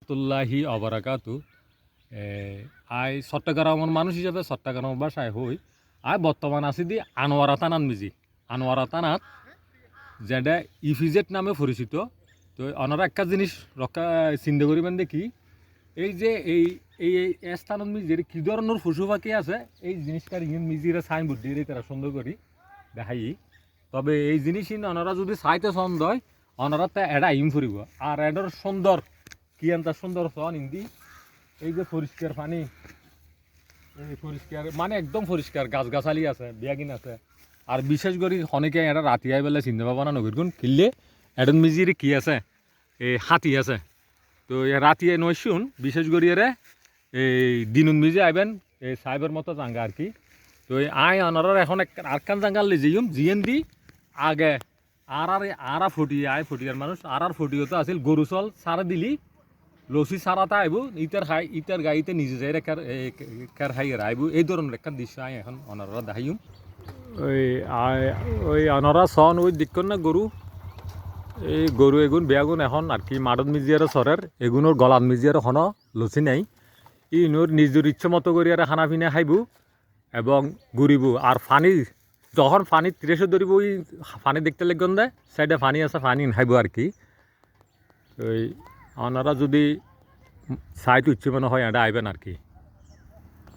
রহমতুল্লাহি অবরাকাতু। আই চট্টগ্রামের মানুষ হিসাবে চট্টগ্রামের বাসায় হই। আই বর্তমান আছি দি আনোয়ারা থানাত মিজি। আনোয়ারা থানাত যেটা ইফিজেড নামে পরিচিত। তো অনারা একটা জিনিস রক্ষা চিন্তা করিবেন দেখি, এই যে এই স্থানত মিজির কী ধরনের পশু পাখি আছে, এই জিনিসটার মিজিরা সাইনবোর্ড দিয়ে তারা সুন্দর করি দেখাই। তবে এই জিনিসই ওনারা যদি চাইতে ছন্দ হয়, ওনারা তা এটা ইম ফুরিব। আর এটার সুন্দর কি তার সুন্দর সন হিন্দি, এই যে পরিষ্কার পানি, এই পরিষ্কার মানে একদম পরিষ্কার, গাছগাছালি আছে, বিয়াগিন আছে। আর বিশেষ করে অনেকে এটা রাতি আই বেলা চিন্তা ভাবনা নগরগুন কিনলে এডন মিজির কি আছে, এই হাতি আছে। তো রাতি নয় শুন বিশেষ করে এরা এই দিনুন মিজে আইবেন এই সাহেবের মতো জাঙ্গা আর কি। তো এই অনারার এখন আরকান জাঙ্গাল জিয়ম জিয়েন দি আগে আর ফুটিয়ার মানুষ আর ফুটিও তো আছিল গরু চল সারা দিলি লসি সারাটা আইব ইটার গাড়িতে নিজে যাই রেখার হাই আইব। এই ধরনের একটা দৃশ্য এখন অনারা দেখাইম। ওই অনারা সন ওই দিকন না গরু, এই গরু এগুন বেয়াগুন এখন আর কি মাডত মিজিয়ার সরের এগুনোর গলাত মিজিয়ার হন লসি নাই। ইনোর নিজের ইচ্ছে মতো করি আর খানা পিনা খাইব এবং ঘুরিব। আর পানি যখন পানি তিরেশে ধরিব, ওই পানি দেখতে লাগবেন দেয় সাইডে পানি আছে, পানি খাইব আর কি। ওই ওনারা যদি সাইট উচ্চ মনে হয় এটা আইবেন আর কি।